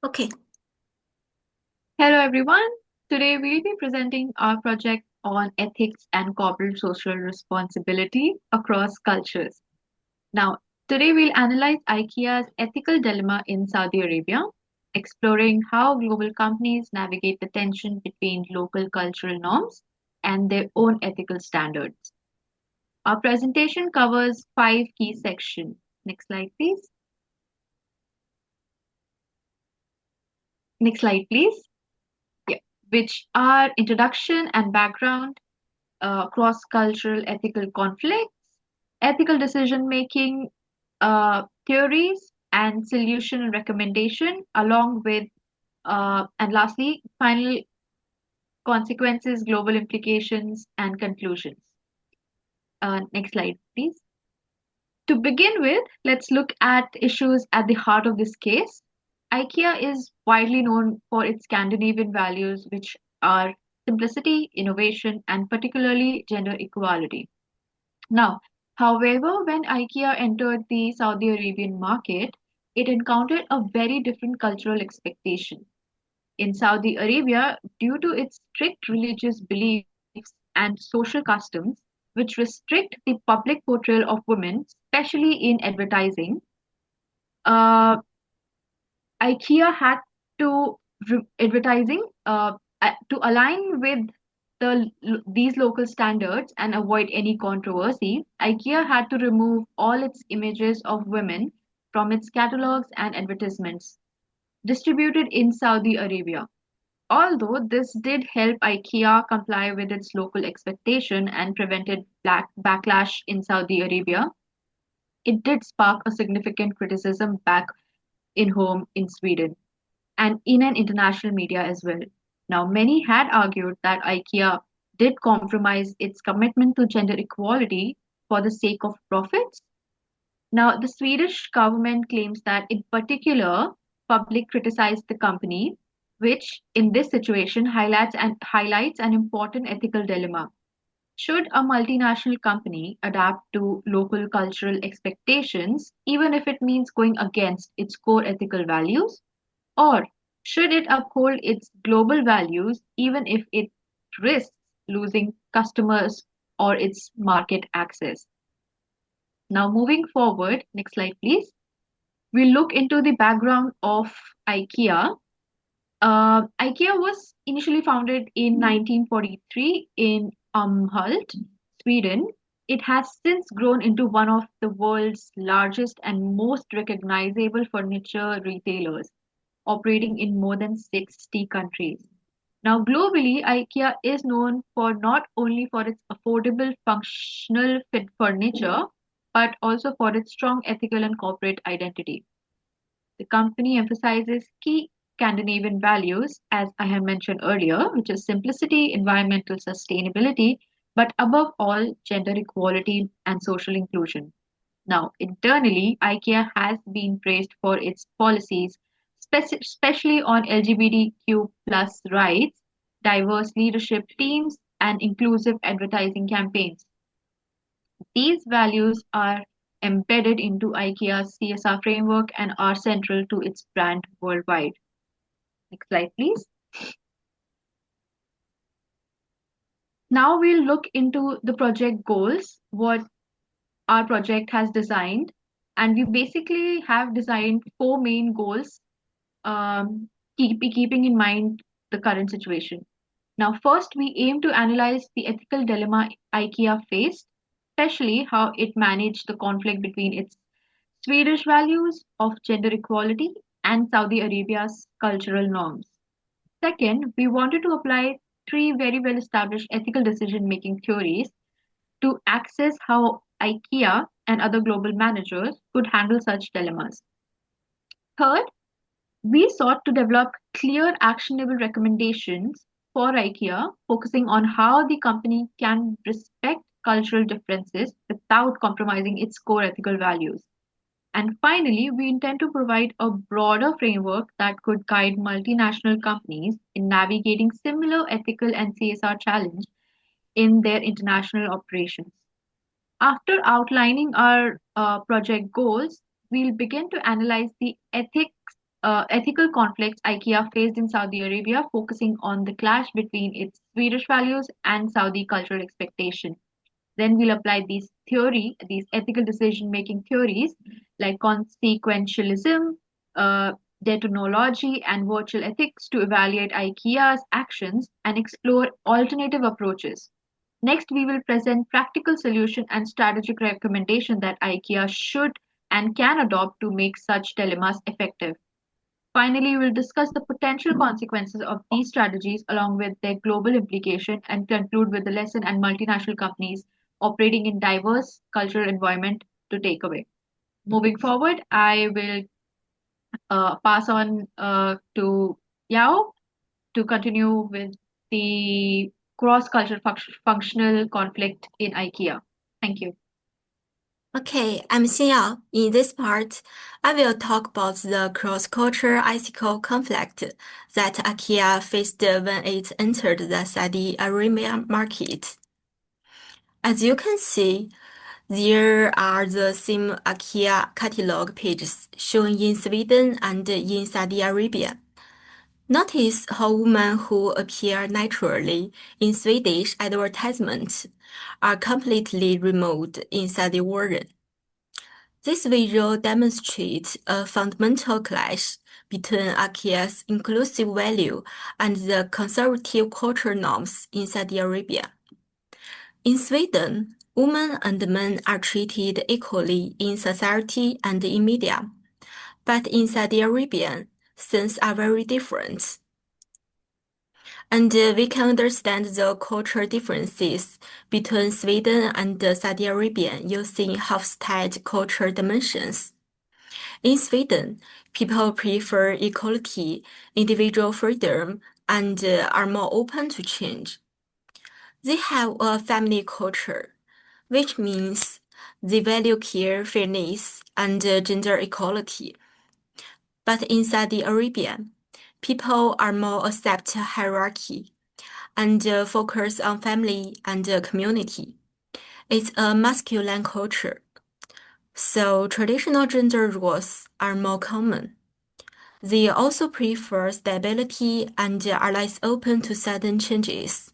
Okay. Hello everyone. Today we'll be presenting our project on ethics and corporate social responsibility across cultures. Now, today we'll analyze IKEA's ethical dilemma in Saudi Arabia, exploring how global companies navigate the tension between local cultural norms and their own ethical standards. Our presentation covers five key sections. Next slide, please. Next slide, please. Yeah, which are introduction and background, cross-cultural ethical conflicts, ethical decision-making theories, and solution and recommendation, along with, and lastly, final consequences, global implications, and conclusions. Next slide, please. To begin with, let's look at issues at the heart of this case. IKEA is widely known for its Scandinavian values, which are simplicity, innovation, and particularly gender equality. Now, however, when IKEA entered the Saudi Arabian market, it encountered a very different cultural expectation. In Saudi Arabia, due to its strict religious beliefs and social customs, which restrict the public portrayal of women, especially in advertising, uh, IKEA had to advertising to align with these local standards and avoid any controversy. IKEA had to remove all its images of women from its catalogs and advertisements distributed in Saudi Arabia. Although this did help IKEA comply with its local expectation and prevented backlash in Saudi Arabia, it did spark a significant criticism back in home in Sweden and in an international media as well. Now, many had argued that IKEA did compromise its commitment to gender equality for the sake of profits. Now, the Swedish government claims that, in particular, public criticized the company, which in this situation highlights an important ethical dilemma. Should a multinational company adapt to local cultural expectations, even if it means going against its core ethical values? Or should it uphold its global values even if it risks losing customers or its market access? Now, moving forward, next slide, please. We look into the background of IKEA. IKEA was initially founded in 1943 in Umhult, Sweden. It has since grown into one of the world's largest and most recognizable furniture retailers, operating in more than 60 countries. Now, globally, IKEA is known for not only for its affordable, functional fit furniture, but also for its strong ethical and corporate identity. The company emphasizes key Scandinavian values, as I have mentioned earlier, which is simplicity, environmental sustainability, but above all, gender equality and social inclusion. Now, internally, IKEA has been praised for its policies, especially on LGBTQ plus rights, diverse leadership teams, and inclusive advertising campaigns. These values are embedded into IKEA's CSR framework and are central to its brand worldwide. Next slide, please. Now we'll look into the project goals, what our project has designed. And we basically have designed four main goals, keeping in mind the current situation. Now, first, we aim to analyze the ethical dilemma IKEA faced, especially how it managed the conflict between its Swedish values of gender equality and Saudi Arabia's cultural norms. Second, we wanted to apply three very well established ethical decision making theories to access how IKEA and other global managers could handle such dilemmas. Third, we sought to develop clear, actionable recommendations for IKEA, focusing on how the company can respect cultural differences without compromising its core ethical values. And finally, we intend to provide a broader framework that could guide multinational companies in navigating similar ethical and CSR challenges in their international operations. After outlining our project goals, we'll begin to analyze the ethics ethical conflicts IKEA faced in Saudi Arabia, focusing on the clash between its Swedish values and Saudi cultural expectation. Then we'll apply these ethical decision-making theories like consequentialism, uh, deontology, and virtual ethics to evaluate IKEA's actions and explore alternative approaches. Next, we will present practical solution and strategic recommendation that IKEA should and can adopt to make such dilemmas effective. Finally, we'll discuss the potential consequences of these strategies along with their global implication and conclude with the lesson and multinational companies operating in diverse cultural environment to take away. Moving forward, I will pass on to Yao to continue with the cross-cultural functional conflict in IKEA. Thank you. Okay, I'm Xinyao. In this part, I will talk about the cross-cultural ethical conflict that IKEA faced when it entered the Saudi Arabia market. As you can see, there are the same IKEA catalog pages shown in Sweden and in Saudi Arabia. Notice how women who appear naturally in Swedish advertisements are completely removed in Saudi version. This visual demonstrates a fundamental clash between IKEA's inclusive value and the conservative culture norms in Saudi Arabia. In Sweden, women and men are treated equally in society and in media, but in Saudi Arabia, things are very different. And we can understand the cultural differences between Sweden and Saudi Arabia using Hofstad cultural dimensions. In Sweden, people prefer equality, individual freedom, and are more open to change. They have a family culture, which means they value care, fairness, and gender equality. But in Saudi Arabia, people are more accept hierarchy and focus on family and community. It's a masculine culture, so traditional gender roles are more common. They also prefer stability and are less open to sudden changes.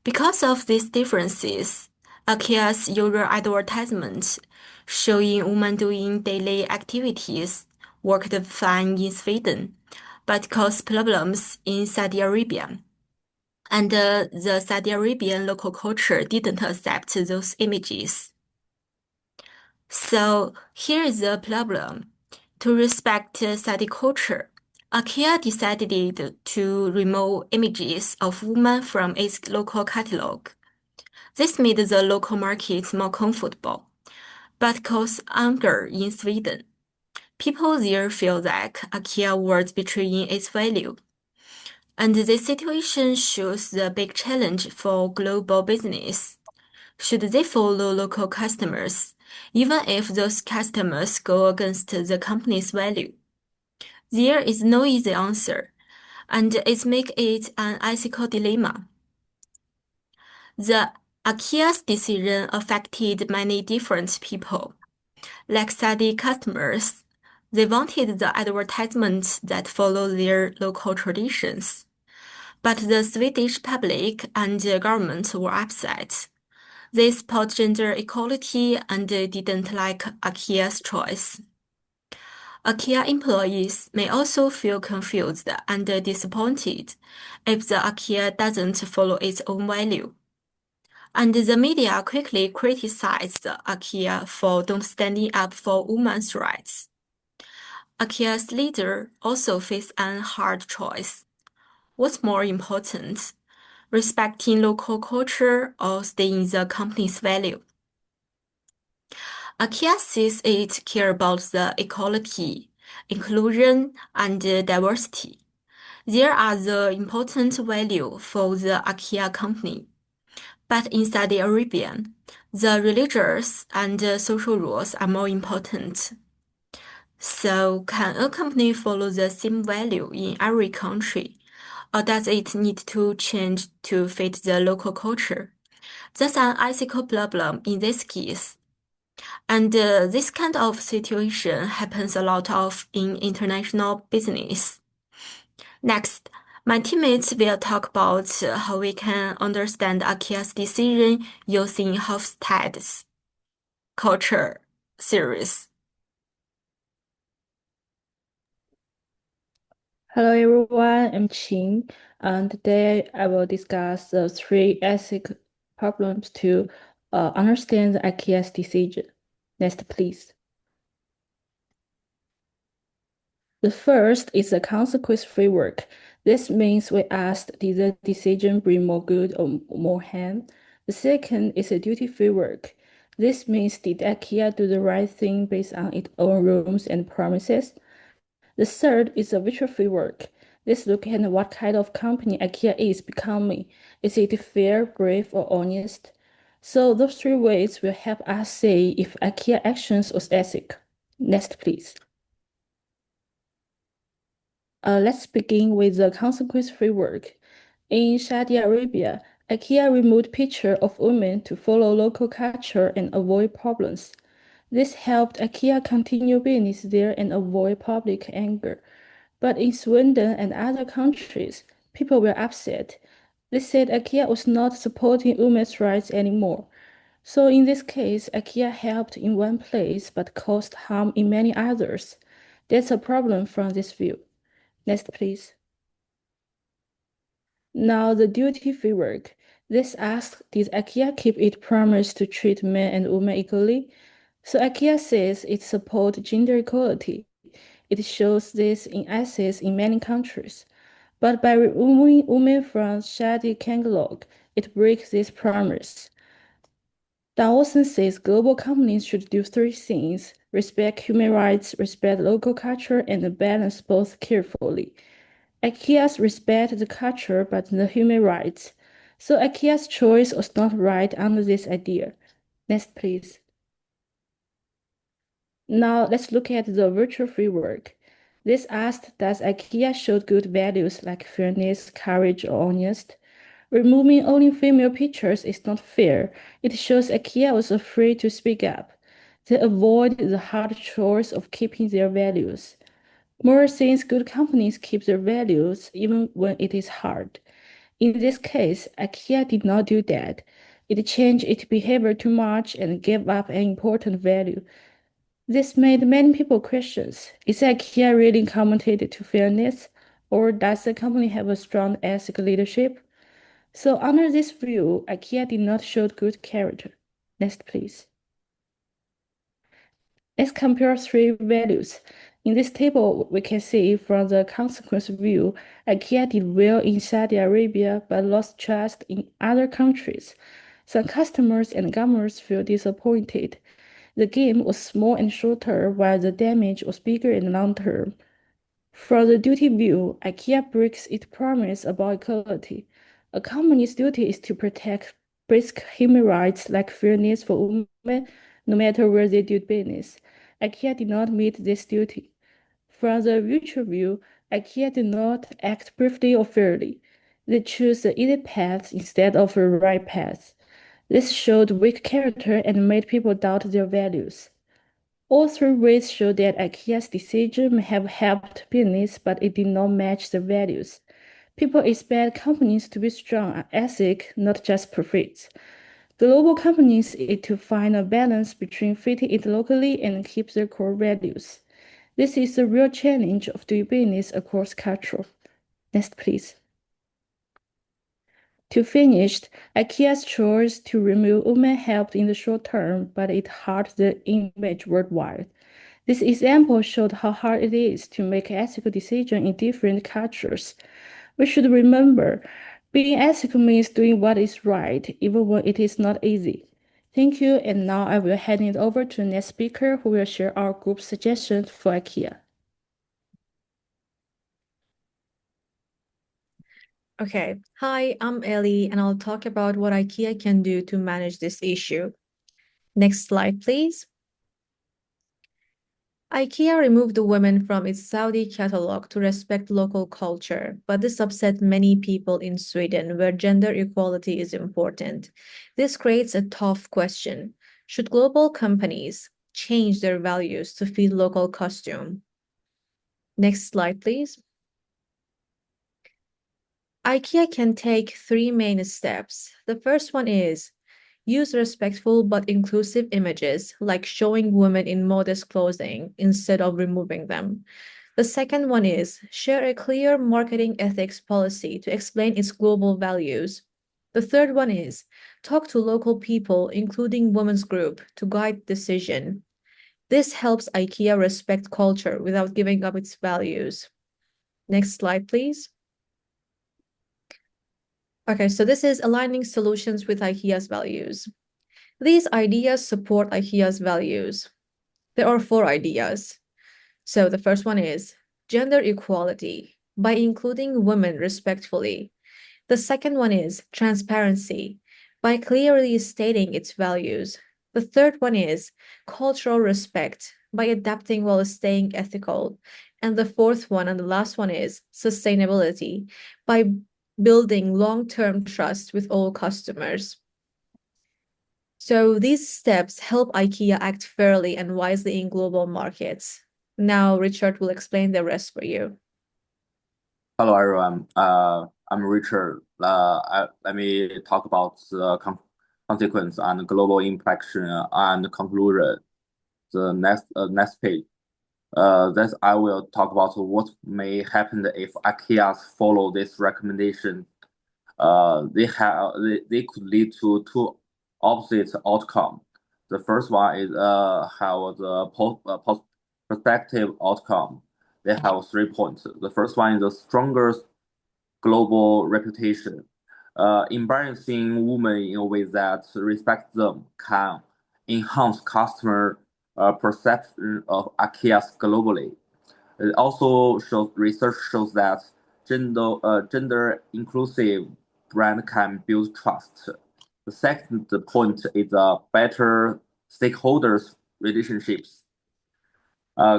Because of these differences, IKEA's usual advertisements showing women doing daily activities worked fine in Sweden, but caused problems in Saudi Arabia. And the Saudi Arabian local culture didn't accept those images. So here is the problem. To respect Saudi culture, IKEA decided to remove images of women from its local catalog. This made the local market more comfortable, but caused anger in Sweden. People there feel that IKEA was betraying its value. And this situation shows the big challenge for global business. Should they follow local customers, even if those customers go against the company's value? There is no easy answer, and it makes it an ethical dilemma. The IKEA's decision affected many different people. Like Saudi customers, they wanted the advertisements that follow their local traditions. But the Swedish public and the government were upset. They support gender equality and didn't like IKEA's choice. IKEA employees may also feel confused and disappointed if the IKEA doesn't follow its own value. And the media quickly criticized IKEA for not standing up for women's rights. IKEA's leader also faced a hard choice. What's more important, respecting local culture or staying the company's value? IKEA says it cares about the equality, inclusion, and diversity. There are the important value for the IKEA company. But in Saudi Arabia, the religious and social rules are more important. So, can a company follow the same value in every country, or does it need to change to fit the local culture? That's an ethical problem in this case. And this kind of situation happens a lot of in international business. Next, my teammates will talk about how we can understand IKEA's decision using Hofstede's culture series. Hello everyone, I'm Qing, and today I will discuss the three ethic problems to understand the IKEA's decision. Next, please. The first is the consequence framework. This means we asked, did the decision bring more good or more harm? The second is a duty framework. This means did IKEA do the right thing based on its own rules and promises? The third is a virtual framework. Let's look at what kind of company IKEA is becoming. Is it fair, brave, or honest? So those three ways will help us say if IKEA actions was ethical. Next, please. Let's begin with the consequence framework. In Saudi Arabia, IKEA removed pictures of women to follow local culture and avoid problems. This helped IKEA continue business there and avoid public anger. But in Sweden and other countries, people were upset. They said IKEA was not supporting women's rights anymore. So in this case, IKEA helped in one place but caused harm in many others. That's a problem from this view. Next, please. Now the duty free work. This asks, did IKEA keep its promise to treat men and women equally? So IKEA says it supports gender equality. It shows this in assets in many countries. But by removing women from Shadi catalog, it breaks this promise. Dawson says global companies should do three things: respect human rights, respect local culture, and balance both carefully. IKEA's respect the culture but the human rights. So IKEA's choice was not right under this idea. Next, please. Now let's look at the virtual framework. This asked, does IKEA show good values like fairness, courage, or honest? Removing only female pictures is not fair. It shows IKEA was afraid to speak up. They avoid the hard chores of keeping their values. Moore thinks good companies keep their values even when it is hard. In this case, IKEA did not do that. It changed its behavior too much and gave up an important value. This made many people question, is IKEA really committed to fairness, or does the company have a strong ethical leadership? So under this view, IKEA did not show good character. Next, please. Let's compare three values. In this table, we can see from the consequence view, IKEA did well in Saudi Arabia but lost trust in other countries. Some customers and governments feel disappointed. The gain was small and shorter, while the damage was bigger and long-term. From the duty view, IKEA breaks its promise about equality. A company's duty is to protect basic human rights like fairness for women, no matter where they do business. IKEA did not meet this duty. From the virtual view, IKEA did not act briefly or fairly. They chose the easy path instead of the right path. This showed weak character and made people doubt their values. All three ways show that IKEA's decision may have helped business, but it did not match their values. People expect companies to be strong and ethic, not just profits. Global companies need to find a balance between fitting it locally and keep their core values. This is the real challenge of doing business across culture. Next, please. To finish, IKEA's choice to remove women helped in the short term, but it hurt the image worldwide. This example showed how hard it is to make ethical decisions in different cultures. We should remember, being ethical means doing what is right, even when it is not easy. Thank you, and now I will hand it over to the next speaker who will share our group suggestions for IKEA. Okay, hi, I'm Ellie, and I'll talk about what IKEA can do to manage this issue. Next slide, please. IKEA removed the women from its Saudi catalog to respect local culture, but this upset many people in Sweden, where gender equality is important. This creates a tough question. Should global companies change their values to fit local costume? Next slide, please. IKEA can take 3 main steps. The first one is use respectful but inclusive images, like showing women in modest clothing instead of removing them. The second one is share a clear marketing ethics policy to explain its global values. The third one is talk to local people, including women's group, to guide decision. This helps IKEA respect culture without giving up its values. Next slide, please. Okay, so this is aligning solutions with IKEA's values. These ideas support IKEA's values. There are 4 ideas. So the first one is gender equality by including women respectfully. The second one is transparency by clearly stating its values. The third one is cultural respect by adapting while staying ethical. And the fourth one and the last one is sustainability by building long-term trust with all customers. So these steps help IKEA act fairly and wisely in global markets. Now Richard will explain the rest for you. Hello, everyone. I'm Richard. Let me talk about the consequence and global impact and conclusion. The next page. That I will talk about what may happen if IKEA follow this recommendation. They could lead to two opposite outcome. The first one is have the prospective outcome. They have 3 points. The first one is the strongest global reputation. Embarrassing women in a way that respects them can enhance customer perception of IKEA globally. It also shows research shows that gender inclusive brand can build trust. The second point is better stakeholders relationships.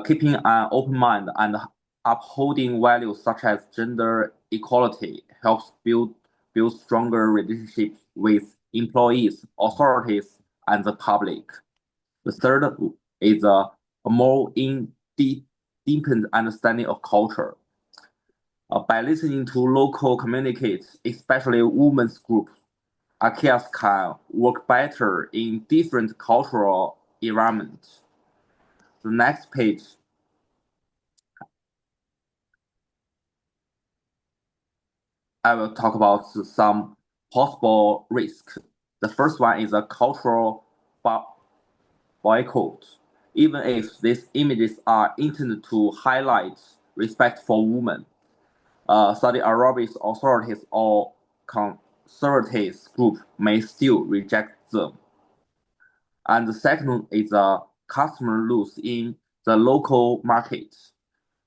Keeping an open mind and upholding values such as gender equality helps build stronger relationships with employees, authorities, and the public. The third is a more deepened understanding of culture. By listening to local communities, especially women's groups, IKEA can work better in different cultural environments. The next page, I will talk about some possible risks. The first one is a cultural boycott. Even if these images are intended to highlight respect for women, Saudi Arabia's authorities or conservative group may still reject them. And the second is a customer loss in the local market.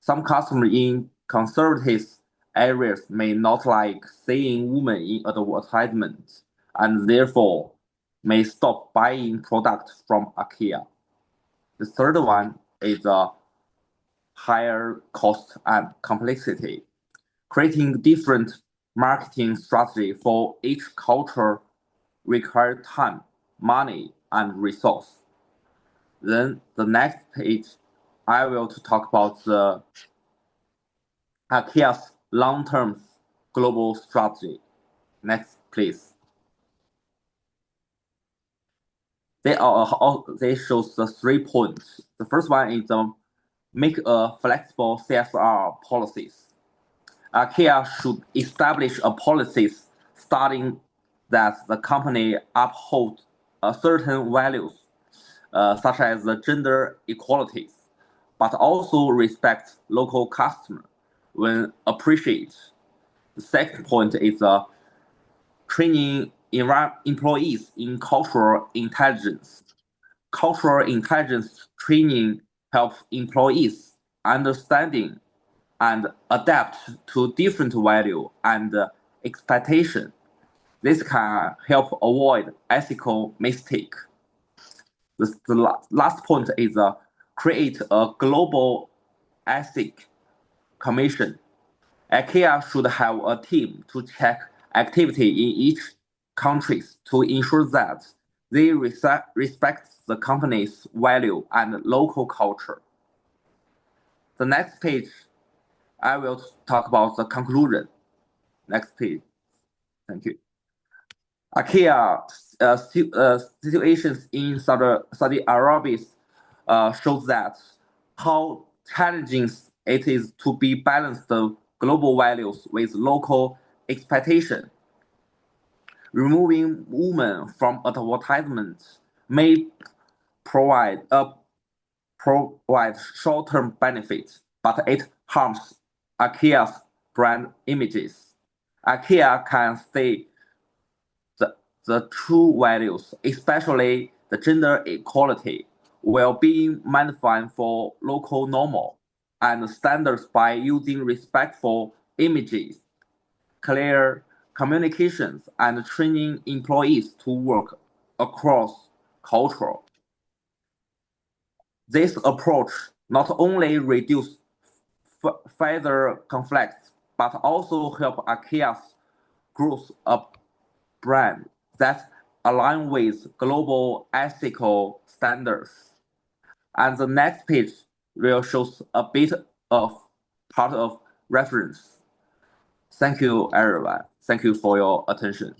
Some customers in conservative areas may not like seeing women in advertisements and therefore may stop buying products from IKEA. The third one is a higher cost and complexity. Creating different marketing strategy for each culture requires time, money, and resource. Then the next page, I will talk about the IKEA's long-term global strategy. Next, please. They show the 3 points. The first one is make a flexible CSR policies. IKEA should establish a policies starting that the company uphold certain values, such as the gender equality, but also respect local customers when appreciate. The second point is training employees in cultural intelligence. Cultural intelligence training helps employees understanding and adapt to different value and expectation. This can help avoid ethical mistake. The last point is create a global ethic commission. IKEA should have a team to check activity in each country to ensure that They respect the company's value and local culture. The next page, I will talk about the conclusion. Next page. Thank you. IKEA situations in Saudi Arabia shows that how challenging it is to be balance the global values with local expectation. Removing women from advertisements may provide short-term benefits, but it harms IKEA's brand images. IKEA can stay the true values, especially the gender equality, while being mindful for local normal and standards by using respectful images, clear communications, and training employees to work across culture. This approach not only reduces further conflicts, but also help IKEA's growth a brand that align with global ethical standards. And the next page will show a bit of part of reference. Thank you, everyone. Thank you for your attention.